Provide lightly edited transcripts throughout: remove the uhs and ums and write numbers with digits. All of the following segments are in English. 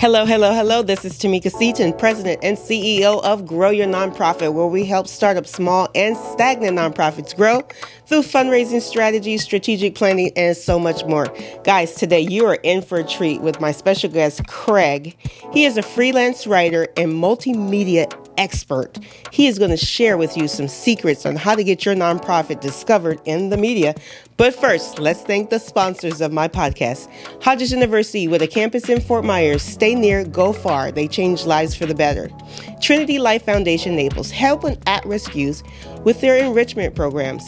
Hello, hello, hello. This is Tamika Seaton, President and CEO of Grow Your Nonprofit, where we help start up small and stagnant nonprofits grow through fundraising strategies, strategic planning, and so much more. Guys, today you are in for a treat with my special guest, Craig. He is a freelance writer and multimedia expert. He is going to share with you some secrets on how to get your nonprofit discovered in the media. But first, let's thank the sponsors of my podcast. Hodges University, with a campus in Fort Myers. Stay near, go far. They change lives for the better. Trinity Life Foundation Naples, helping at-risk youth with their enrichment programs.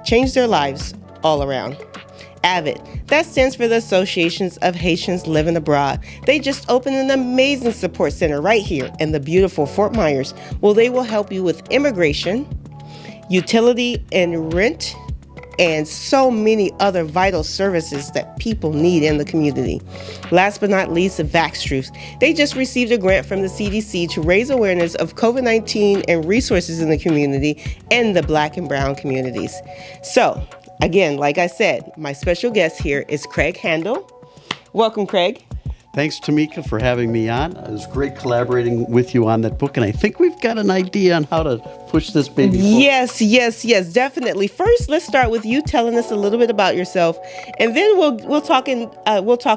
Change their lives all around. AVID, that stands for the Associations of Haitians Living Abroad. They just opened an amazing support center right here in the beautiful Fort Myers. Well, they will help you with immigration, utility and rent, and so many other vital services that people need in the community. Last but not least, Vaxtruth. They just received a grant from the CDC to raise awareness of COVID-19 and resources in the community and the Black and Brown communities. So, again, like I said, my special guest here is Craig Handel. Welcome, Craig. Thanks, Tamika, for having me on. It was great collaborating with you on that book, and I think we've got an idea on how to push this baby forward. Yes, definitely. First, let's start with you telling us a little bit about yourself, and then we'll talk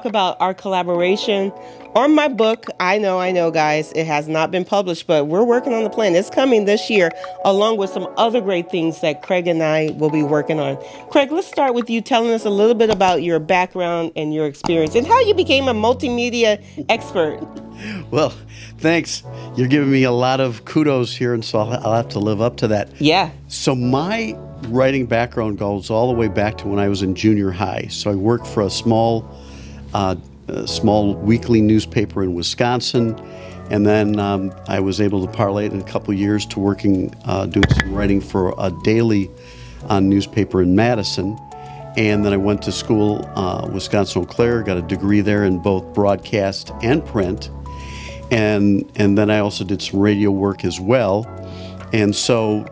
about our collaboration on my book. I know, guys, it has not been published, but we're working on the plan. It's coming this year, along with some other great things that Craig and I will be working on. Craig, let's start with you telling us a little bit about your background and your experience and how you became a multimedia expert. Well, thanks. You're giving me a lot of kudos here, and so I'll have to live up to that. Yeah. So my writing background goes all the way back to when I was in junior high. So I worked for a small weekly newspaper in Wisconsin, and then I was able to parlay it in a couple of years to working, doing some writing for a daily newspaper in Madison. And then I went to school, Wisconsin-Eau Claire, got a degree there in both broadcast and print. And then I also did some radio work as well. And so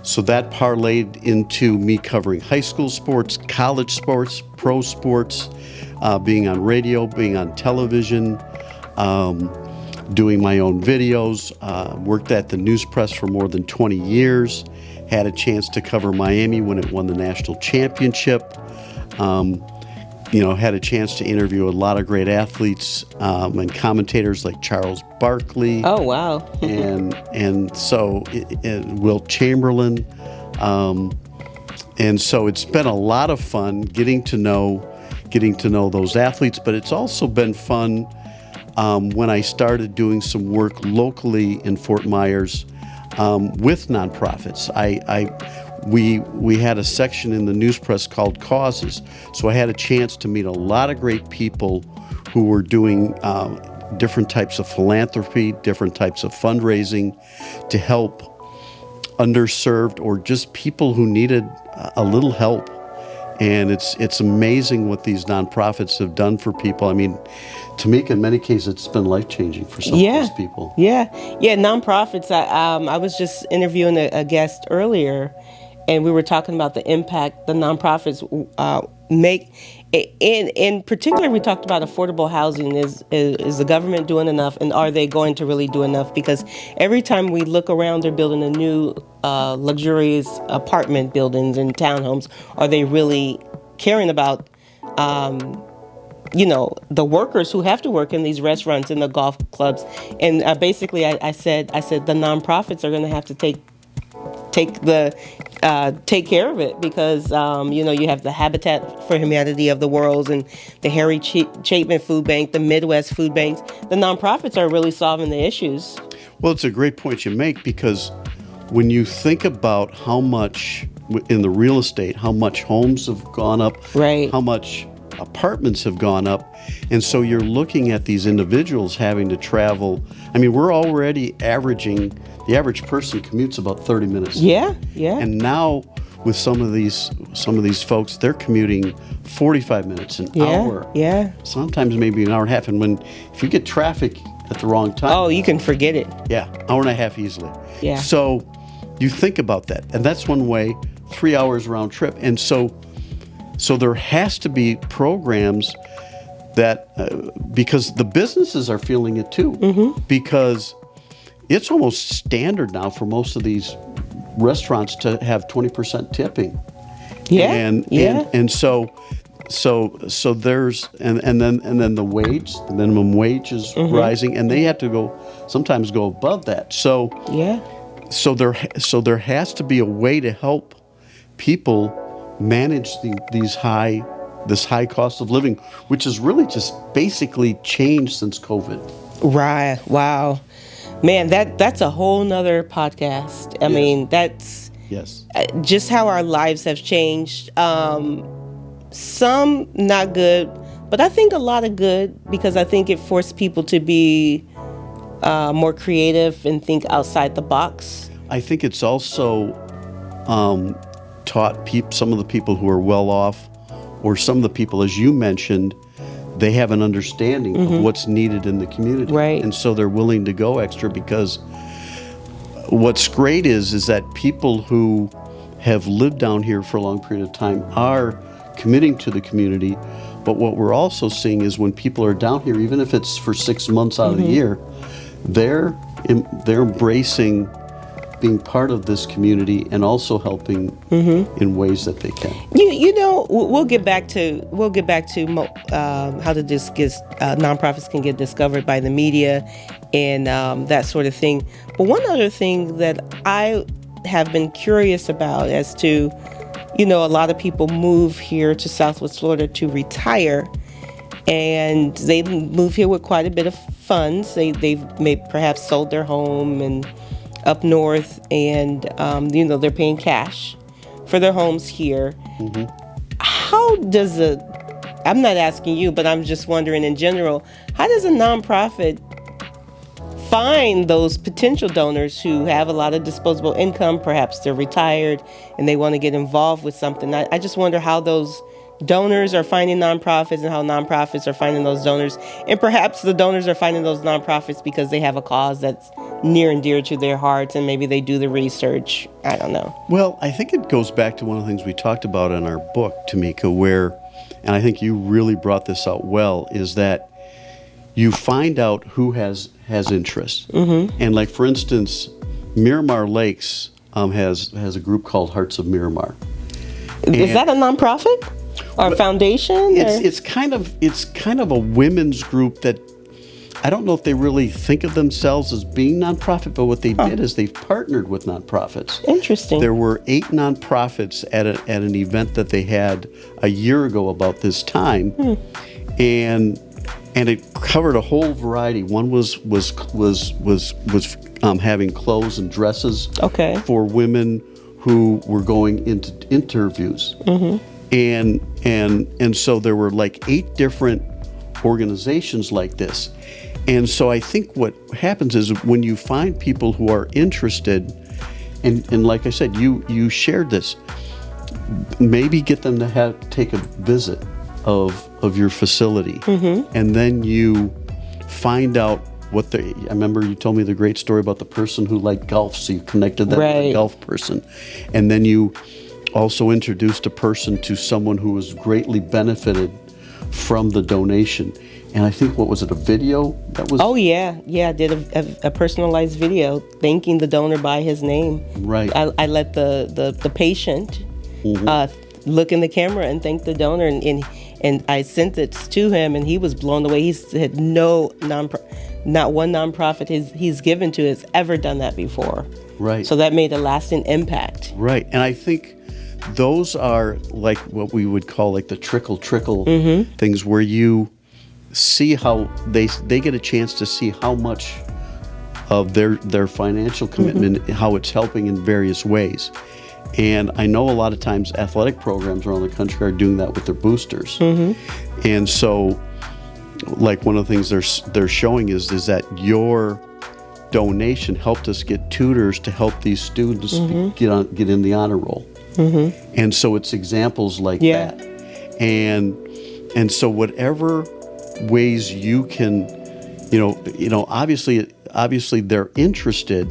that parlayed into me covering high school sports, college sports, pro sports, being on radio, being on television, doing my own videos, worked at the news press for more than 20 years, had a chance to cover Miami when it won the national championship, had a chance to interview a lot of great athletes and commentators like Charles Barkley. Oh, wow. and so Wilt Chamberlain. And so it's been a lot of fun getting to know those athletes, but it's also been fun when I started doing some work locally in Fort Myers with nonprofits. We had a section in the news press called Causes, so I had a chance to meet a lot of great people who were doing different types of philanthropy, different types of fundraising to help underserved or just people who needed a little help. And it's amazing what these nonprofits have done for people. I mean, Tamika, in many cases, it's been life-changing for some of those people. Yeah, nonprofits. I was just interviewing a guest earlier, and we were talking about the impact the nonprofits make. In particular, we talked about affordable housing. Is the government doing enough, and are they going to really do enough? Because every time we look around, they're building a new luxurious apartment buildings and townhomes. Are they really caring about the workers who have to work in these restaurants and the golf clubs? And basically, I said the nonprofits are going to have to take care of it because you have the Habitat for Humanity of the World and the Harry Chapman Food Bank, the Midwest Food Banks. The nonprofits are really solving the issues. Well, it's a great point you make, because when you think about how much in the real estate, how much homes have gone up, right, how much apartments have gone up, and so you're looking at these individuals having to travel. I mean, we're already averaging, the average person commutes about 30 minutes. Yeah. And now with some of these folks, they're commuting 45 minutes, an hour. Yeah. Sometimes maybe an hour and a half. And if you get traffic at the wrong time, oh, you can forget it. Yeah, hour and a half easily. Yeah. So you think about that, and that's one way, 3 hours round trip. And so there has to be programs because the businesses are feeling it too, because it's almost standard now for most of these restaurants to have 20% tipping. Yeah. And so there's and then the minimum wage is rising, and they have to sometimes go above that. So there has to be a way to help people manage this high cost of living, which has really just basically changed since COVID. Right. Wow. Man, that's a whole nother podcast. I mean, that's just how our lives have changed. Some not good, but I think a lot of good, because I think it forced people to be more creative and think outside the box. I think it's also taught some of the people who are well off, or some of the people, as you mentioned, they have an understanding of what's needed in the community. Right. And so they're willing to go extra, because what's great is that people who have lived down here for a long period of time are committing to the community. But what we're also seeing is when people are down here, even if it's for 6 months out of the year, they're embracing being part of this community and also helping in ways that they can. You know, we'll get back to how nonprofits can get discovered by the media and that sort of thing. But one other thing that I have been curious about, as to, a lot of people move here to Southwest Florida to retire, and they move here with quite a bit of funds. They've perhaps sold their home and up north, and they're paying cash for their homes here. How does I'm not asking you, but I'm just wondering in general, how does a nonprofit find those potential donors who have a lot of disposable income? Perhaps they're retired and they want to get involved with something. I just wonder how those donors are finding nonprofits, and how nonprofits are finding those donors. And perhaps the donors are finding those nonprofits because they have a cause that's near and dear to their hearts, and maybe they do the research. I don't know. Well, I think it goes back to one of the things we talked about in our book, Tamika, where, and I think you really brought this out well, is that you find out who has interest. And like, for instance, Miramar Lakes has a group called Hearts of Miramar. Is that a nonprofit or a foundation? It's kind of a women's group that, I don't know if they really think of themselves as being nonprofit, but what they did is they've partnered with nonprofits. Interesting. There were 8 nonprofits at an event that they had a year ago about this time, and it covered a whole variety. One was having clothes and dresses for women who were going into interviews, and so there were like 8 different organizations like this. And so I think what happens is when you find people who are interested, and like I said, you shared this, maybe get them to take a visit of your facility, and then you find out what I remember you told me the great story about the person who liked golf, so you connected that with a golf person, and then you also introduced a person to someone who was greatly benefited from the donation. And I think, what was it, a video that was? Oh yeah, I did a personalized video thanking the donor by his name. Right. I let the patient look in the camera and thank the donor, and I sent it to him, and he was blown away. He said not one nonprofit he's given to has ever done that before. Right. So that made a lasting impact. Right. And I think those are like what we would call like the trickle things, where you see how they get a chance to see how much of their financial commitment, how it's helping in various ways. And I know a lot of times athletic programs around the country are doing that with their boosters. And so, like, one of the things they're showing is that your donation helped us get tutors to help these students get in the honor roll. And so it's examples like that. And so whatever ways you can, obviously they're interested,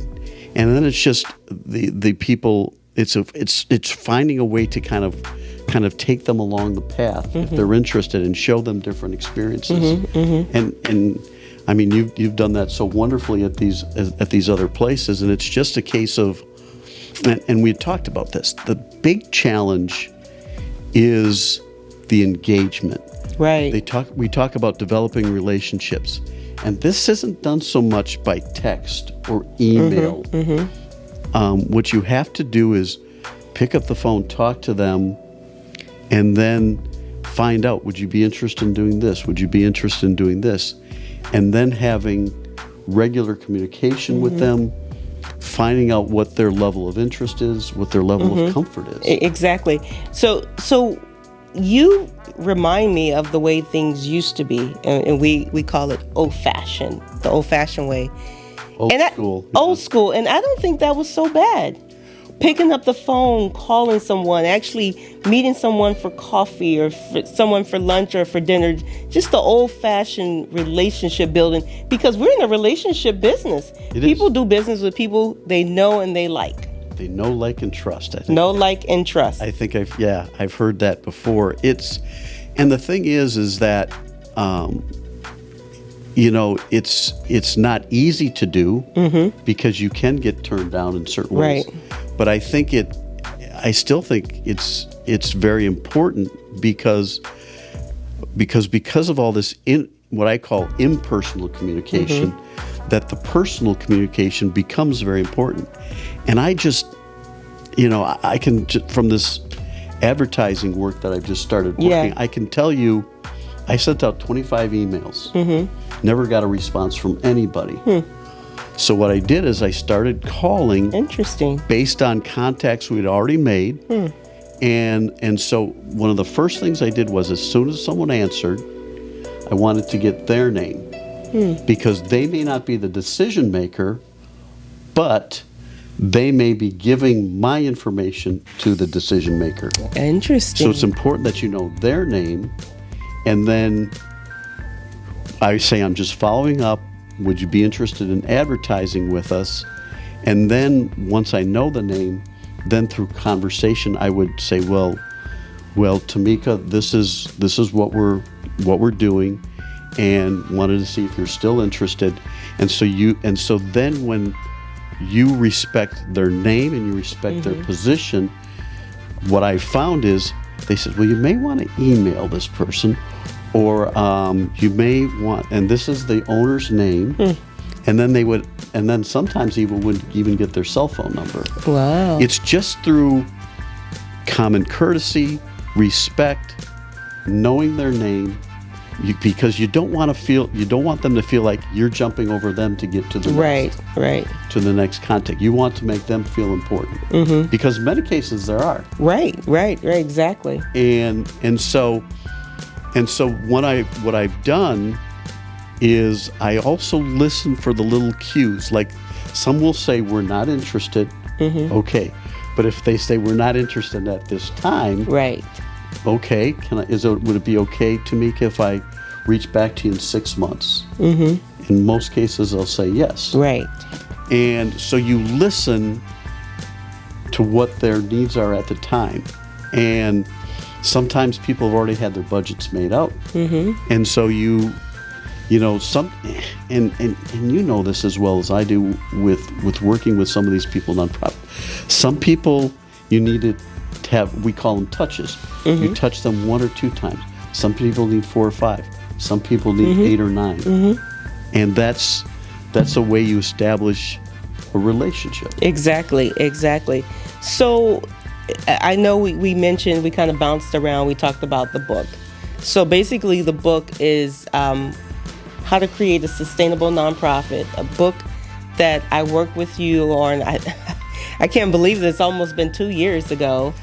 and then it's just the people. It's finding a way to kind of kind of take them along the path if they're interested and show them different experiences. And I mean, you've done that so wonderfully at these other places, and it's just a case of, and we had talked about this. The big challenge is the engagement. Right. We talk about developing relationships, and this isn't done so much by text or email. What you have to do is pick up the phone, talk to them, and then find out, would you be interested in doing this? Would you be interested in doing this? And then having regular communication with them, finding out what their level of interest is, what their level of comfort is. Exactly. So you remind me of the way things used to be, and we call it old-fashioned, the old-fashioned way. Old school. Old school, and I don't think that was so bad. Picking up the phone, calling someone, actually meeting someone for coffee or someone for lunch or for dinner, just the old-fashioned relationship building, because we're in a relationship business. People do business with people they know and they like. They know, like, and trust, I think. Know, like, and trust. I think I've heard that before. And the thing is that, it's not easy to do because you can get turned down in certain ways. Right. But I still think it's very important because of all this what I call impersonal communication, that the personal communication becomes very important. And I just, I can, from this advertising work that I've just started working, I can tell you, I sent out 25 emails, never got a response from anybody. So what I did is I started calling. Interesting. Based on contacts we'd already made. And so one of the first things I did was, as soon as someone answered, I wanted to get their name. Because they may not be the decision maker, but they may be giving my information to the decision maker. Interesting. So it's important that you know their name. And then I say, I'm just following up. Would you be interested in advertising with us? And then once I know the name, then through conversation, I would say, well, Tamika, this is what we're doing, and wanted to see if you're still interested. And so then when you respect their name and you respect their position, what I found is they said, well, you may want to email this person, or you may want, and this is the owner's name, and then sometimes even would even get their cell phone number. Wow. It's just through common courtesy, respect, knowing their name, because you don't want them to feel like you're jumping over them to get to the to the next contact. You want to make them feel important, because in many cases there are. Right, exactly. And so what I've done is I also listen for the little cues. Like, some will say, we're not interested. Okay. But if they say we're not interested at this time, right? Okay, would it be okay, Tamika, if I reach back to you in 6 months? In most cases, they'll say yes. Right. And so you listen to what their needs are at the time. And sometimes people have already had their budgets made out. And so and you know this as well as I do with working with some of these people nonprofit. Some people you need to have, we call them touches. You touch them 1 or 2 times. Some people need 4 or 5. Some people need 8 or 9. And that's a way you establish a relationship. Exactly. So I know we mentioned, we kind of bounced around, we talked about the book. So basically the book is How to Create a Sustainable Nonprofit, a book that I worked with you on. I can't believe it's almost been 2 years ago.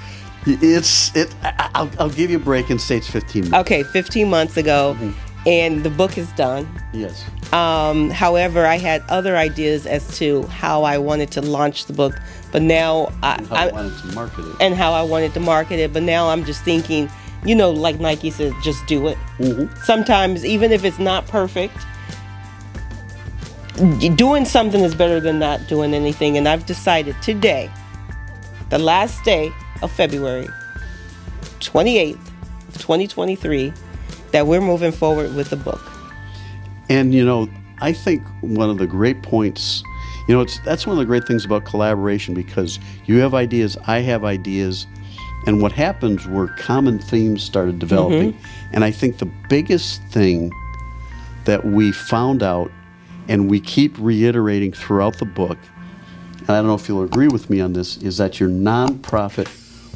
I'll give you a break and say it's 15 months. Okay, 15 months ago, and the book is done. Yes. However, I had other ideas as to how I wanted to launch the book, but now I wanted to market it. And how I wanted to market it, but now I'm just thinking, like Nike says, just do it. Sometimes, even if it's not perfect, doing something is better than not doing anything. And I've decided today, the last day of February 28th of 2023 that we're moving forward with the book. And, I think one of the great points, that's one of the great things about collaboration, because you have ideas, I have ideas, and what happens were common themes started developing. And I think the biggest thing that we found out, and we keep reiterating throughout the book, and I don't know if you'll agree with me on this, is that your nonprofit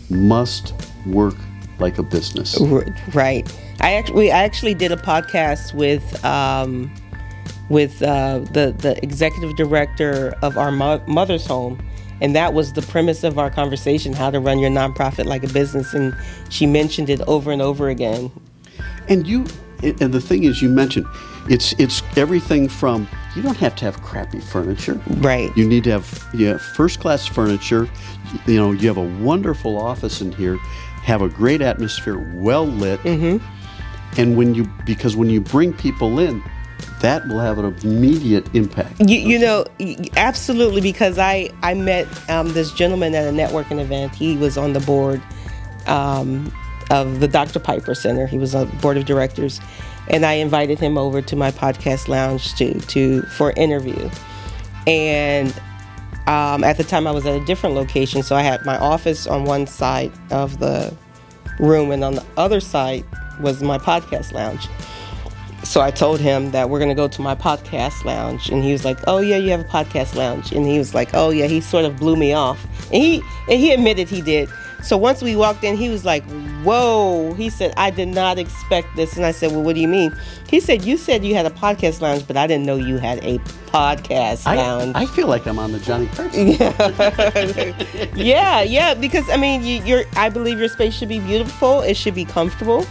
must work like a business. Right. We actually did a podcast with the executive director of our mother's home, and that was the premise of our conversation: how to run your nonprofit like a business. And she mentioned it over and over again. And the thing is, you mentioned it's everything from, you don't have to have crappy furniture. Right. You need to have first-class furniture. You have a wonderful office in here, have a great atmosphere, well lit. And because when you bring people in, that will have an immediate impact. Absolutely, because I met this gentleman at a networking event. He was on the board of the Dr. Piper Center. He was on the board of directors, and I invited him over to my podcast lounge for an interview. And at the time, I was at a different location, so I had my office on one side of the room, and on the other side was my podcast lounge. So I told him that we're going to go to my podcast lounge, and he was like, "Oh yeah, you have a podcast lounge." And he was like, "Oh yeah." He sort of blew me off, and he admitted he did. So once we walked in, he was like, "Whoa." He said, "I did not expect this." And I said, "Well, what do you mean?" He said, "You said you had a podcast lounge, but I didn't know you had a podcast lounge." I feel like I'm on the Johnny Carson. Yeah, because I believe your space should be beautiful. It should be comfortable.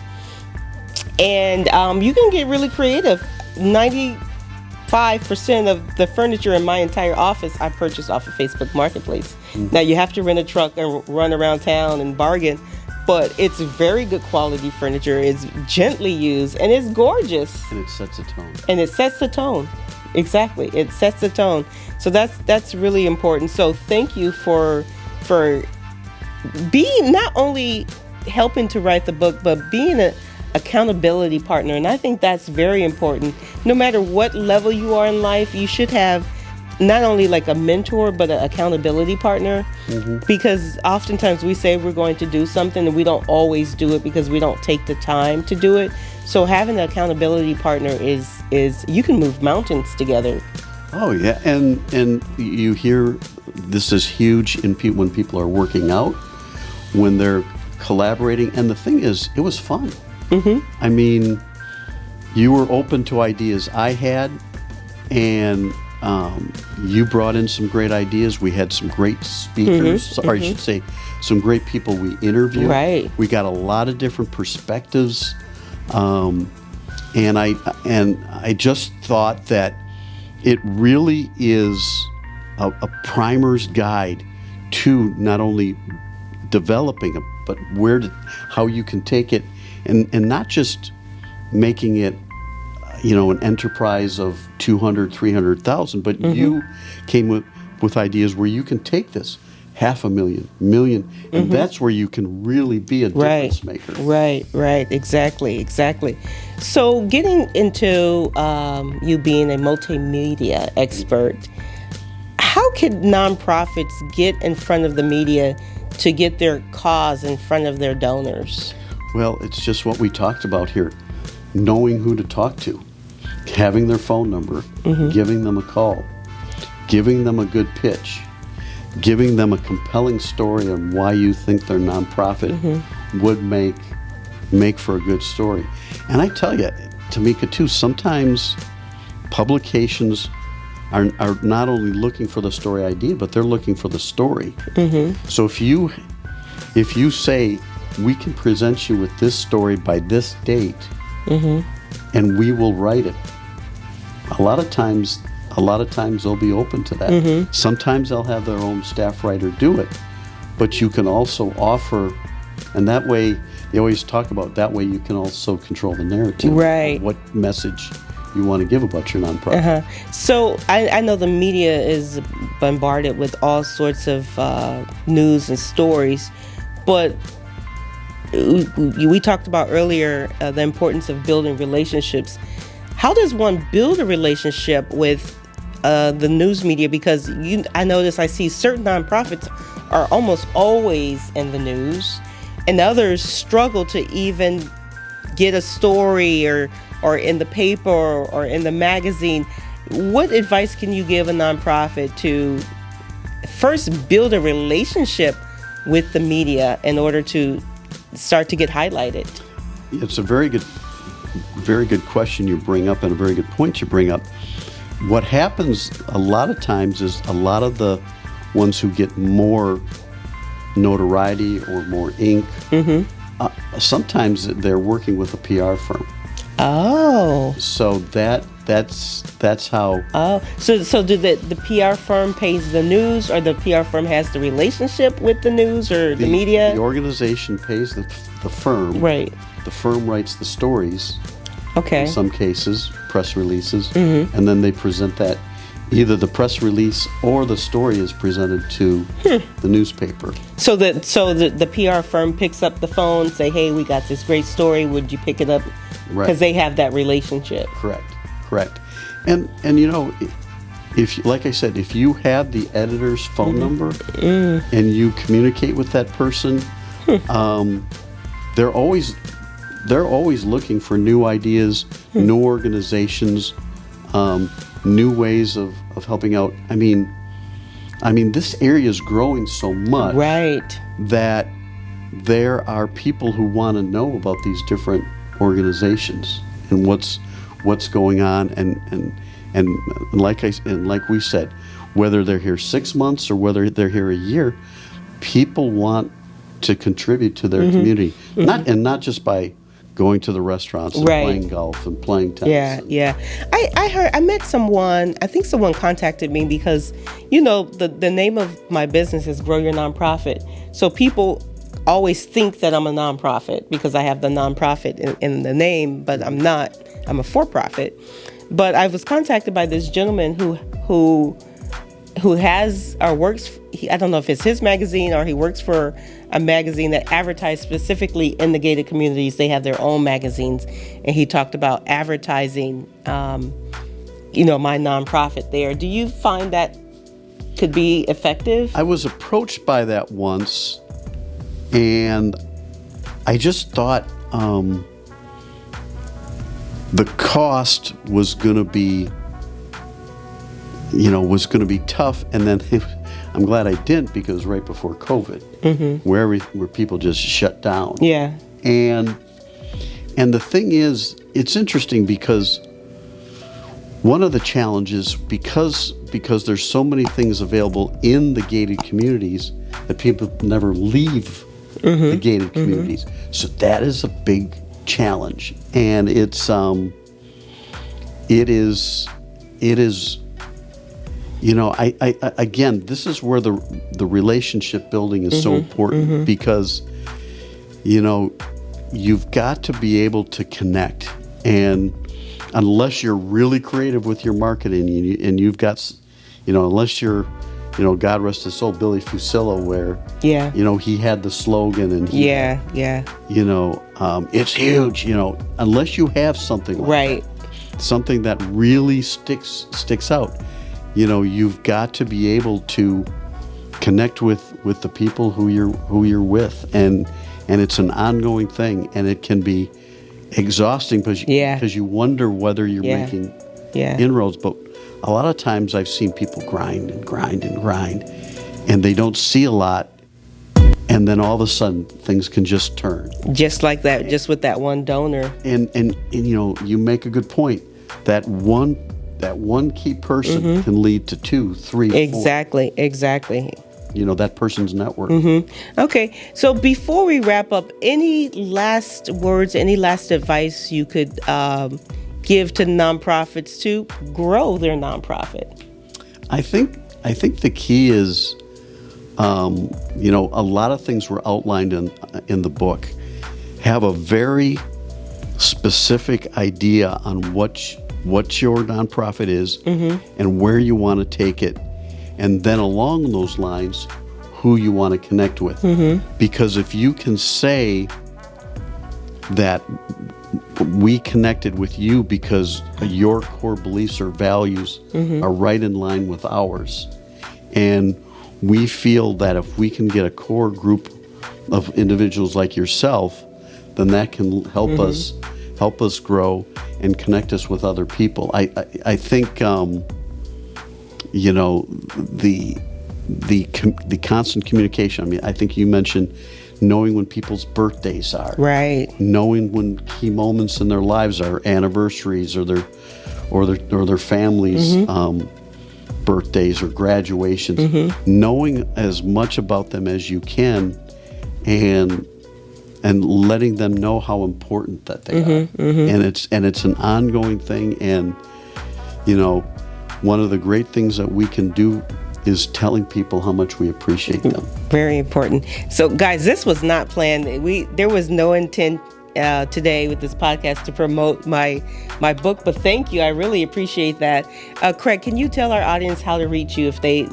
And you can get really creative. 95% of the furniture in my entire office I purchased off of Facebook Marketplace. Now, you have to rent a truck and run around town and bargain, but it's very good quality furniture. It's gently used, and it's gorgeous. And it sets a tone. Exactly. It sets the tone. So that's really important. So thank you for being, not only helping to write the book, but being an accountability partner. And I think that's very important. No matter what level you are in life, you should have not only like a mentor, but an accountability partner. Because oftentimes we say we're going to do something and we don't always do it because we don't take the time to do it. So having an accountability partner is you can move mountains together. Oh yeah, and you hear this is huge when people are working out, when they're collaborating. And the thing is, it was fun. I mean, you were open to ideas I had, and you brought in some great ideas. We had some great speakers, or I should say, some great people we interviewed. Right. We got a lot of different perspectives, and I just thought that it really is a primer's guide to not only developing it, but how you can take it. And not just making it, an enterprise of 200, 300,000, but you came with ideas where you can take this $500,000, $1 million, and that's where you can really be a difference maker. Right, exactly. So getting into you being a multimedia expert, how can nonprofits get in front of the media to get their cause in front of their donors? Well, it's just what we talked about here. Knowing who to talk to, having their phone number, giving them a call, giving them a good pitch, giving them a compelling story on why you think their nonprofit would make for a good story. And I tell you, Tamika, too, sometimes publications are not only looking for the story idea, but they're looking for the story. So if you say, we can present you with this story by this date, and we will write it. A lot of times they'll be open to that. Sometimes they'll have their own staff writer do it, but you can also offer, and that way, they always talk about that way you can also control the narrative. Right. What message you want to give about your nonprofit. So I know the media is bombarded with all sorts of news and stories, but we talked about earlier the importance of building relationships. How does one build a relationship with the news media? Because I notice I see certain nonprofits are almost always in the news, and others struggle to even get a story or in the paper or in the magazine. What advice can you give a nonprofit to first build a relationship with the media in order to start to get highlighted? It's a very good question you bring up, and a very good point you bring up. What happens a lot of times is a lot of the ones who get more notoriety or more ink, sometimes they're working with a PR firm. Oh. So that's how. Oh, so do the PR firm pays the news, or the PR firm has the relationship with the news or the media? The organization pays the firm. Right. The firm writes the stories. Okay. In some cases, press releases, and then they present that. Either the press release or the story is presented to the newspaper. So the PR firm picks up the phone, say, "Hey, we got this great story. Would you pick it up?" Right. Because they have that relationship. Correct. And you know, if like I said, if you have the editor's phone number and you communicate with that person, they're always looking for new ideas, new organizations, new ways of helping out. I mean, this area is growing so much, right, that there are people who want to know about these different organizations and what's going on, and like we said, whether they're here 6 months or whether they're here a year, people want to contribute to their community, not just by going to the restaurants and playing golf and playing tennis. Yeah. I met someone, I think someone contacted me because, the name of my business is Grow Your Nonprofit. So people always think that I'm a nonprofit because I have the nonprofit in the name, but I'm not. I'm a for-profit. But I was contacted by this gentleman who has or works, I don't know if it's his magazine or he works for a magazine that advertises specifically in the gated communities. They have their own magazines, and he talked about advertising, my nonprofit there. Do you find that could be effective? I was approached by that once, and I just thought the cost was going to be tough, and then I'm glad I didn't, because right before COVID, where people just shut down. Yeah. And the thing is, it's interesting because one of the challenges, because there's so many things available in the gated communities, that people never leave the gated communities. So that is a big challenge, and it is. Again, this is where the relationship building is so important, because, you've got to be able to connect. And unless you're really creative with your marketing, and you've got, unless you're, God rest his soul, Billy Fusillo, where, he had the slogan, and it's huge, unless you have something like that, something that really sticks out. You've got to be able to connect with the people who you're with, and it's an ongoing thing, and it can be exhausting because you wonder whether you're making inroads. But a lot of times I've seen people grind, and they don't see a lot, and then all of a sudden things can just turn. Just like that, just with that one donor. And you make a good point. That one key person can lead to 2, 3, 4. Exactly. That person's network. Okay, so before we wrap up, any last words, any last advice you could give to nonprofits to grow their nonprofit? I think the key is, a lot of things were outlined in the book. Have a very specific idea on what your nonprofit is and where you want to take it, and then along those lines, who you want to connect with. Because if you can say that we connected with you because your core beliefs or values are right in line with ours. And we feel that if we can get a core group of individuals like yourself, then that can help us grow and connect us with other people. I think you know, the constant communication. I mean, I think you mentioned knowing when people's birthdays are, right? Knowing when key moments in their lives are, anniversaries or their families' birthdays or graduations. Knowing as much about them as you can, and letting them know how important that they are. And it's an ongoing thing. And you know, one of the great things that we can do is telling people how much we appreciate them. Very important. So guys, this was not planned. There was no intent today with this podcast to promote my book, but thank you. I really appreciate that. Craig, can you tell our audience how to reach you if they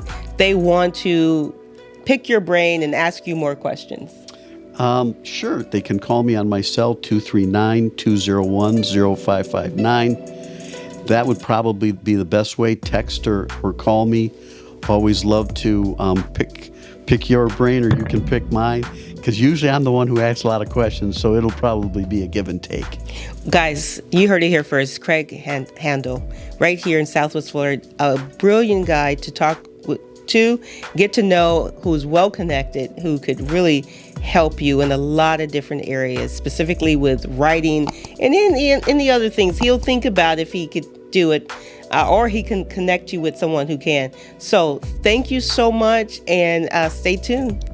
want to pick your brain and ask you more questions? Sure. They can call me on my cell, 239-201-0559. That would probably be the best way. Text or call me. Always love to pick your brain, or you can pick mine, because usually I'm the one who asks a lot of questions, so it'll probably be a give and take. Guys, you heard it here first. Craig Handel, right here in Southwest Florida, a brilliant guy to talk to, get to know, who's well connected, who could really help you in a lot of different areas, specifically with writing and in the other things. He'll think about if he could do it, or he can connect you with someone who can. So thank you so much, and stay tuned.